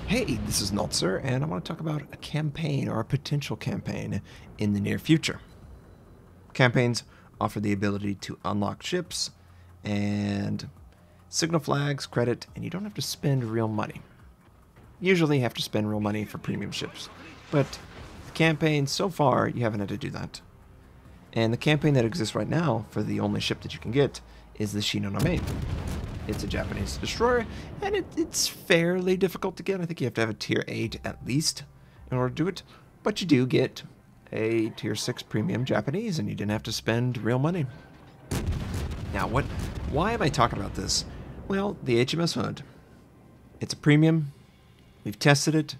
Hey, this is Notser, and I want to talk about a campaign or a potential campaign in the near future. Campaigns offer the ability to unlock ships and signal flags, credit, and you don't have to spend real money. Usually you have to spend real money for premium ships, but the campaign so far you haven't had to do that. And the campaign that exists right now for the only ship that you can get is the Shinonome. It's a Japanese destroyer, and it's fairly difficult to get. I think you have to have a tier 8 at least in order to do it. But you do get a tier 6 premium Japanese, and you didn't have to spend real money. Now, why am I talking about this? Well, the HMS Hood. It's a premium. We've tested it.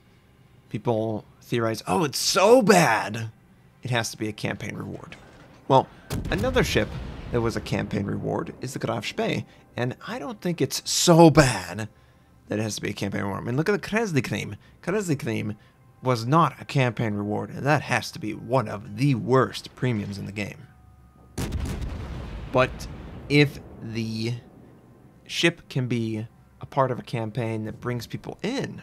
People theorize, oh, it's so bad. It has to be a campaign reward. Well, another ship that was a campaign reward is the Graf Spee, and I don't think it's so bad that it has to be a campaign reward. I mean, look at the Kresley. Kresley was not a campaign reward, and that has to be one of the worst premiums in the game. But if the ship can be a part of a campaign that brings people in,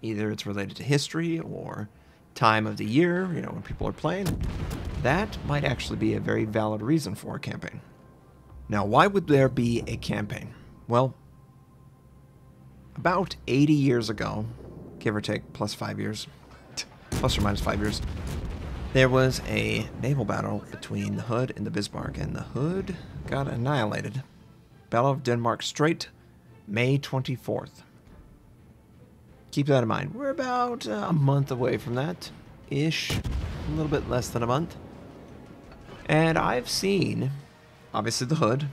either it's related to history or time of the year, you know, when people are playing, that might actually be a very valid reason for a campaign. Now, why would there be a campaign? Well, about 80 years ago, give or take, plus 5 years, plus or minus 5 years, there was a naval battle between the Hood and the Bismarck, and the Hood got annihilated. Battle of Denmark Strait, May 24th. Keep that in mind. We're about a month away from that, ish, a little bit less than a month. And I've seen, obviously, the Hood,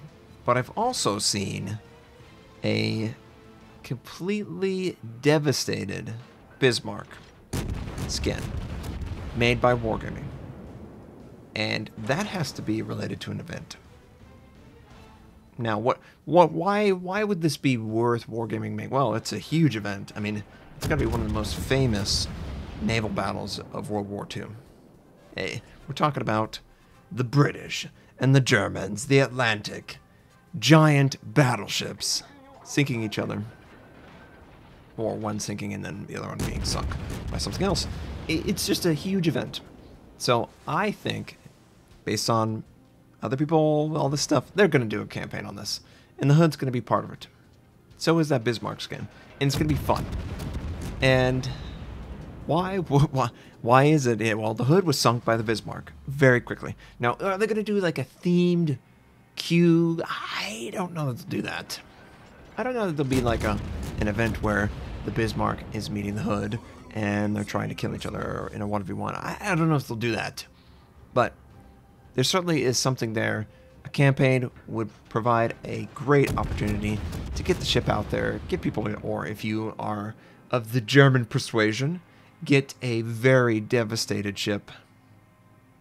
but I've also seen a completely devastated Bismarck skin made by Wargaming. And that has to be related to an event. Now, why would this be worth Wargaming making? Well, it's a huge event. I mean, it's got to be one of the most famous naval battles of World War II. Hey, we're talking about the British and the Germans, the Atlantic, giant battleships sinking each other. Or one sinking and then the other one being sunk by something else. It's just a huge event. So I think, based on other people, all this stuff, they're going to do a campaign on this. And the Hood's going to be part of it. So is that Bismarck skin. And it's going to be fun. And why is it? Well, the Hood was sunk by the Bismarck very quickly. Now, are they going to do like a themed queue? I don't know that they'll do that. I don't know that there'll be like an event where the Bismarck is meeting the Hood and they're trying to kill each other in a 1v1. I don't know if they'll do that. But there certainly is something there. A campaign would provide a great opportunity to get the ship out there, get people in, or if you are of the German persuasion, get a very devastated ship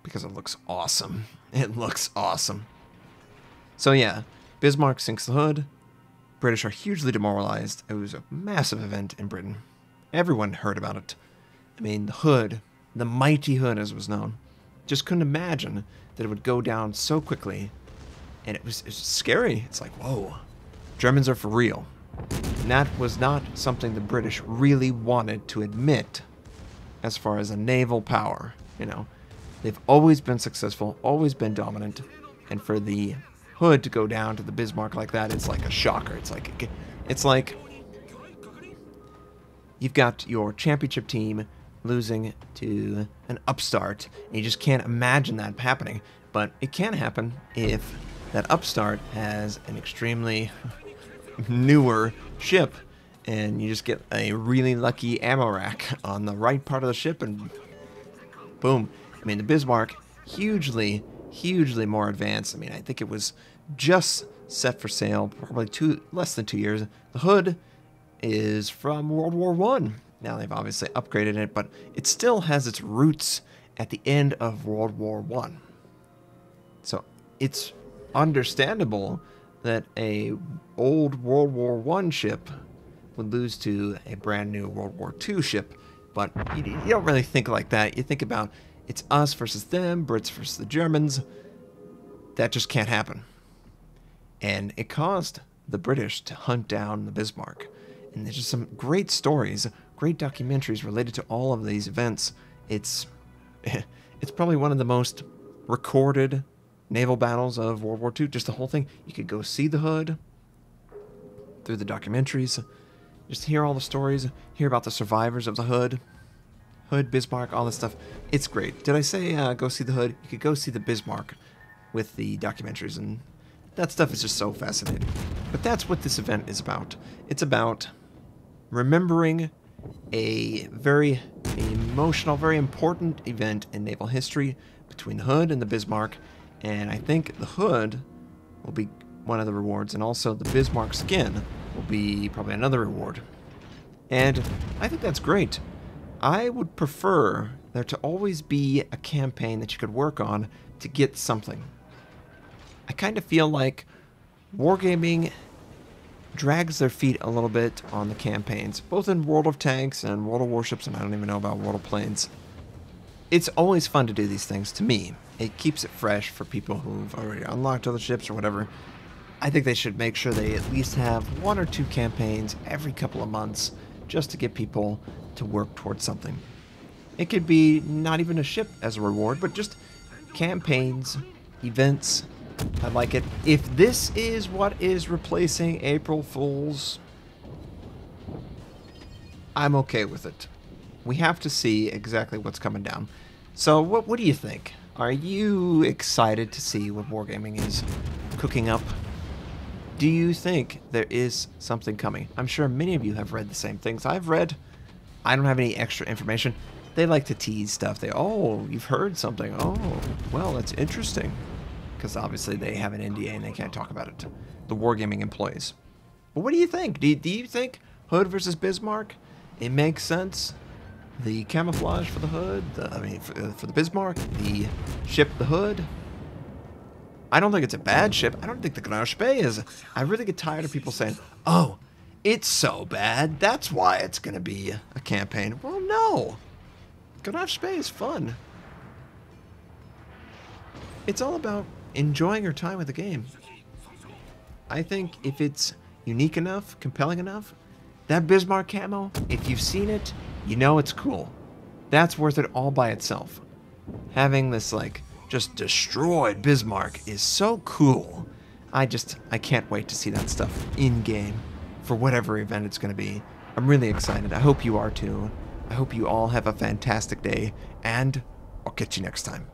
because it looks awesome. It looks awesome. So yeah, Bismarck sinks the Hood. British are hugely demoralized. It was a massive event in Britain. Everyone heard about it. I mean, the Hood, the mighty Hood as it was known, just couldn't imagine that it would go down so quickly. And it was scary. It's like, whoa, Germans are for real. And that was not something the British really wanted to admit as far as a naval power. You know, they've always been successful, always been dominant. And for the Hood to go down to the Bismarck like that, it's like a shocker. It's like you've got your championship team losing to an upstart, and you just can't imagine that happening. But it can happen if that upstart has an extremely newer ship, and you just get a really lucky ammo rack on the right part of the ship, and boom. I mean, the Bismarck, hugely more advanced. I mean, I think it was just set for sale probably less than 2 years. The Hood is from World War I. Now, they've obviously upgraded it, but it still has its roots at the end of World War I. So it's understandable that a old World War I ship would lose to a brand new World War II ship, but you don't really think like that. You think about it's us versus them, Brits versus the Germans. That just can't happen. And it caused the British to hunt down the Bismarck. And there's just some great stories, great documentaries related to all of these events. It's probably one of the most recorded naval battles of World War II. Just the whole thing. You could go see the Hood through the documentaries. Just hear all the stories. Hear about the survivors of the Hood. Hood, Bismarck, all this stuff. It's great. Did I say go see the Hood? You could go see the Bismarck with the documentaries, and that stuff is just so fascinating. But that's what this event is about. It's about remembering a very emotional, very important event in naval history between the Hood and the Bismarck, and I think the Hood will be one of the rewards, and also the Bismarck skin will be probably another reward. And I think that's great. I would prefer there to always be a campaign that you could work on to get something. I kind of feel like wargaming drags their feet a little bit on the campaigns, both in World of Tanks and World of Warships, and I don't even know about World of Planes. It's always fun to do these things, to me. It keeps it fresh for people who've already unlocked other ships or whatever. I think they should make sure they at least have 1 or 2 campaigns every couple of months just to get people to work towards something. It could be not even a ship as a reward, but just campaigns, events. I like it. If this is what is replacing April Fools, I'm okay with it. We have to see exactly what's coming down. So what do you think? Are you excited to see what wargaming is cooking up? Do you think there is something coming? I'm sure many of you have read the same things I've read. I don't have any extra information. They like to tease stuff. Oh, you've heard something. Oh, well, that's interesting. Because obviously they have an NDA and they can't talk about it. The wargaming employees. But what do you think? Do you think Hood versus Bismarck? It makes sense. The camouflage for the Hood, for the Bismarck, the ship, the Hood. I don't think it's a bad ship. I don't think the Grauspee is. I really get tired of people saying, oh, it's so bad, that's why it's going to be a campaign. Well, no. Grauspee is fun. It's all about enjoying your time with the game. I think if it's unique enough, compelling enough, that Bismarck camo, if you've seen it, you know it's cool. That's worth it all by itself. Having this, like, just destroyed Bismarck is so cool. I can't wait to see that stuff in-game for whatever event it's going to be. I'm really excited. I hope you are too. I hope you all have a fantastic day, and I'll catch you next time.